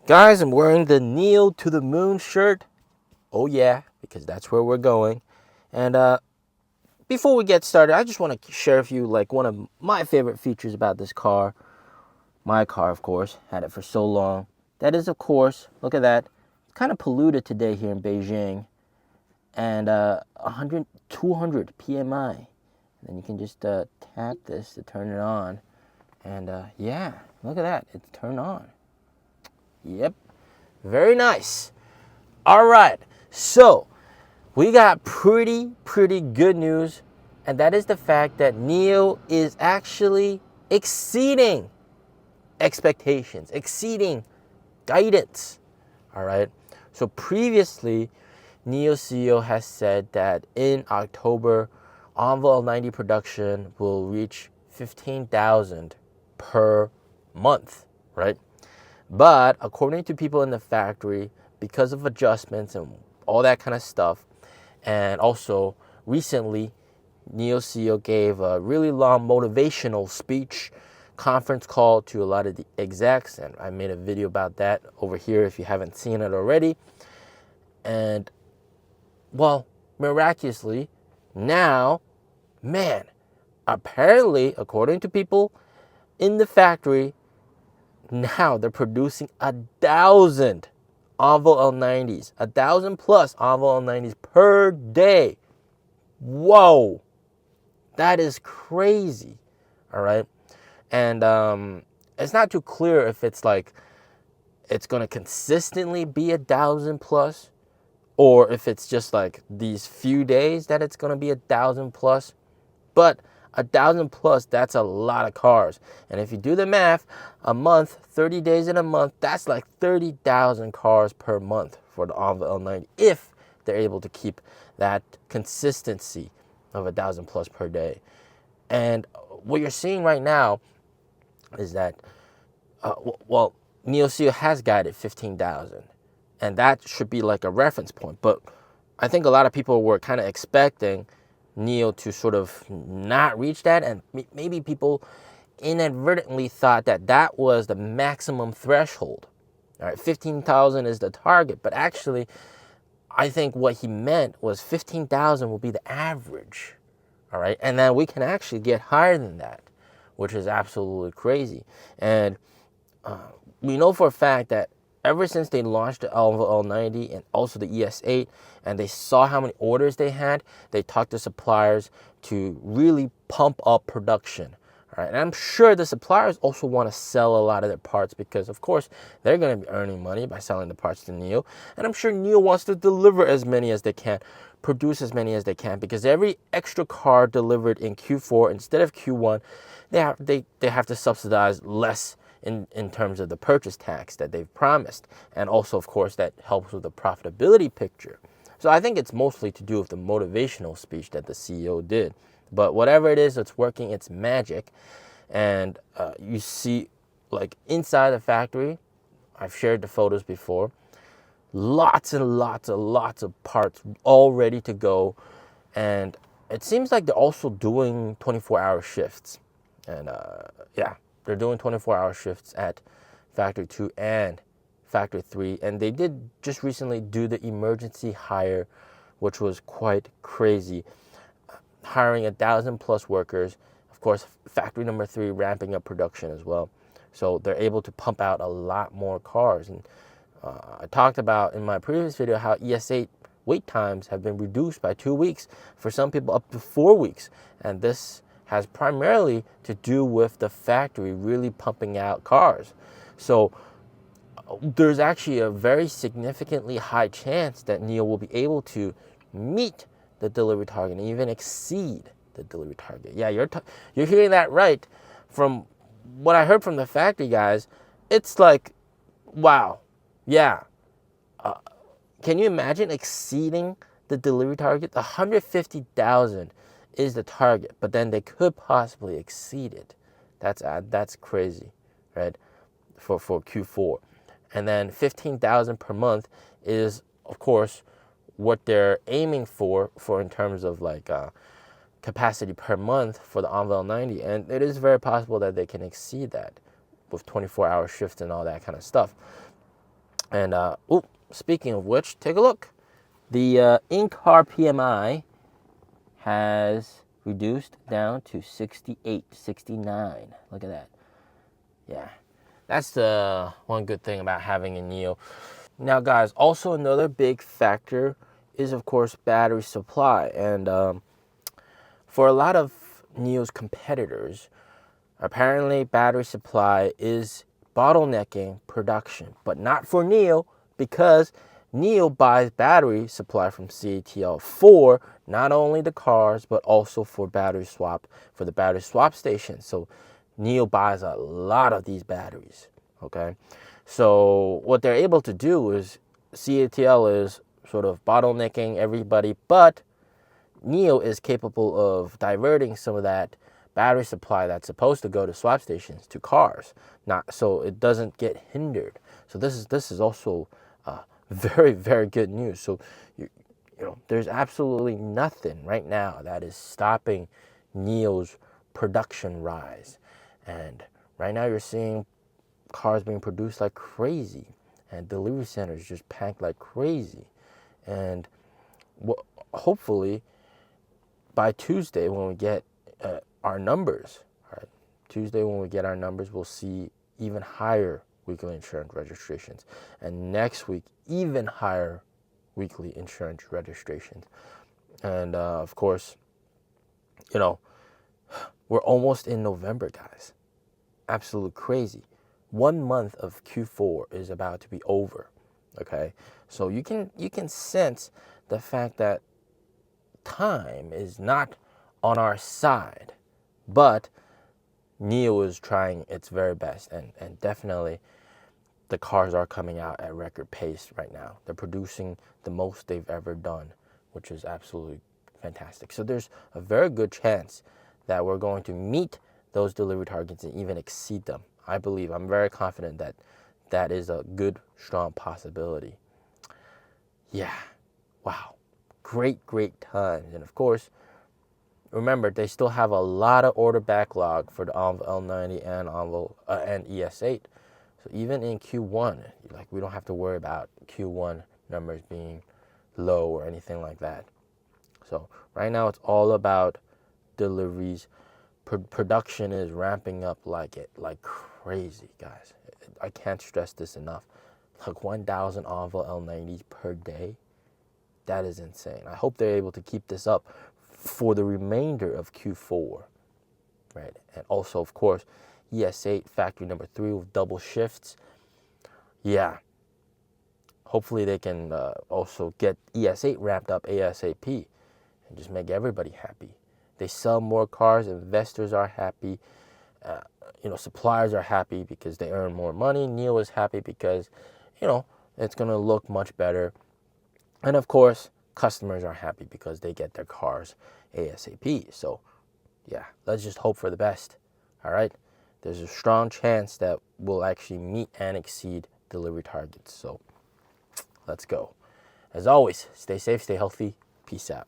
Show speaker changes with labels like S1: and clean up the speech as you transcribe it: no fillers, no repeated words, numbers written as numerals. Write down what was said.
S1: Guys, I'm wearing the Kneel to the Moon shirt. Oh yeah, because that's where we're going. And before we get started, I just want to share with you like one of my favorite features about this car. My car, of course, had it for so long. That is, of course, look at that. It's kind of polluted today here in Beijing. And 100, 200 PMI. And then you can just tap this to turn it on. And yeah, look at that. It's turned on. Yep. Very nice. All right. So we got pretty good news. And that is the fact that NIO is actually exceeding expectations, exceeding guidance. All right. So previously, NIO CEO has said that in October, Onvo L90 production will reach 15,000 per month, right? But according to people in the factory, because of adjustments and all that kind of stuff, and also recently, NIO CEO gave a really long motivational speech conference call to a lot of the execs, and I made a video about that over here if you haven't seen it already. And well, miraculously, now, man, apparently, according to people in the factory, now they're producing 1,000 Onvo L90s, 1,000 plus Onvo L90s per day. Whoa, that is crazy. All right, and it's not too clear if it's like it's gonna consistently be 1,000 plus, or if it's just like these few days that it's gonna be 1,000 plus. But 1,000 plus, that's a lot of cars. And if you do the math, a month, 30 days in a month, that's like 30,000 cars per month for the Onvo L90 if they're able to keep that consistency of 1,000 plus per day. And what you're seeing right now is that, well, NIO CEO has guided 15,000. And that should be like a reference point. But I think a lot of people were kind of expecting NIO to sort of not reach that, and maybe people inadvertently thought that that was the maximum threshold. All right, 15,000 is the target, but actually, I think what he meant was 15,000 will be the average. All right, and then we can actually get higher than that, which is absolutely crazy. And we know for a fact that ever since they launched the Onvo L90 and also the ES8, and they saw how many orders they had, they talked to suppliers to really pump up production. All right, and I'm sure the suppliers also want to sell a lot of their parts because, of course, they're going to be earning money by selling the parts to NIO. And I'm sure NIO wants to deliver as many as they can, produce as many as they can, because every extra car delivered in Q4 instead of Q1, they have to subsidize less in terms of the purchase tax that they've promised. And also, of course, that helps with the profitability picture. So I think it's mostly to do with the motivational speech that the CEO did. But whatever it is, it's working, it's magic. And you see, like inside the factory, I've shared the photos before, lots and lots of parts all ready to go. And it seems like they're also doing 24-hour shifts. And yeah, they're doing 24-hour shifts at Factory 2 and Factory 3. And they did just recently do the emergency hire, which was quite crazy. Hiring 1,000 plus workers. Of course, Factory number 3 ramping up production as well. So they're able to pump out a lot more cars. And I talked about in my previous video how ES8 wait times have been reduced by 2 weeks. For some people, up to 4 weeks. And this has primarily to do with the factory really pumping out cars. So there's actually a very significantly high chance that NIO will be able to meet the delivery target and even exceed the delivery target. Yeah, you're hearing that right. From what I heard from the factory guys, it's like, wow, yeah. Can you imagine exceeding the delivery target? 150,000 is the target, but then they could possibly exceed it. That's crazy, right? For Q4, and then 15,000 per month is, of course, what they're aiming for in terms of like capacity per month for the Onvo L90, and it is very possible that they can exceed that with 24-hour shifts and all that kind of stuff. And speaking of which, take a look. The in-car PMI has reduced down to 68, 69. Look at that. Yeah, that's the one good thing about having a NIO. Now, guys, also another big factor is, of course, battery supply. And for a lot of NIO's competitors, apparently battery supply is bottlenecking production, but not for NIO, because NIO buys battery supply from CATL for not only the cars, but also for the battery swap station. So NIO buys a lot of these batteries, okay? So what they're able to do is CATL is sort of bottlenecking everybody, but NIO is capable of diverting some of that battery supply that's supposed to go to swap stations to cars, not so it doesn't get hindered. So this is also very, very good news. So you know, there's absolutely nothing right now that is stopping NIO's production rise. And right now you're seeing cars being produced like crazy, and delivery centers just packed like crazy. And hopefully by Tuesday, when we get our numbers, right? Tuesday, when we get our numbers, we'll see even higher weekly insurance registrations. And next week, even higher weekly insurance registrations. And of course, you know, we're almost in November, guys. Absolute crazy. 1 month of Q4 is about to be over. Okay, so you can sense the fact that time is not on our side, but NIO is trying its very best, and definitely the cars are coming out at record pace right now. They're producing the most they've ever done, which is absolutely fantastic. So there's a very good chance that we're going to meet those delivery targets and even exceed them. I'm very confident that that is a good, strong possibility. Yeah, wow. Great times. And of course, remember, they still have a lot of order backlog for the Onvo L90 and Onvo and ES8. So even in Q1, like, we don't have to worry about Q1 numbers being low or anything like that. So right now it's all about deliveries. Production is ramping up like crazy, guys. I can't stress this enough. Like 1,000 Onvo L90s per day. That is insane. I hope they're able to keep this up for the remainder of Q4, right? And also, of course, ES8 factory number 3 with double shifts. Yeah. Hopefully they can also get ES8 ramped up ASAP and just make everybody happy. They sell more cars, investors are happy, suppliers are happy because they earn more money. NIO is happy because, it's going to look much better. And of course, customers are happy because they get their cars ASAP. So, yeah, let's just hope for the best. All right? There's a strong chance that we'll actually meet and exceed delivery targets. So, let's go. As always, stay safe, stay healthy. Peace out.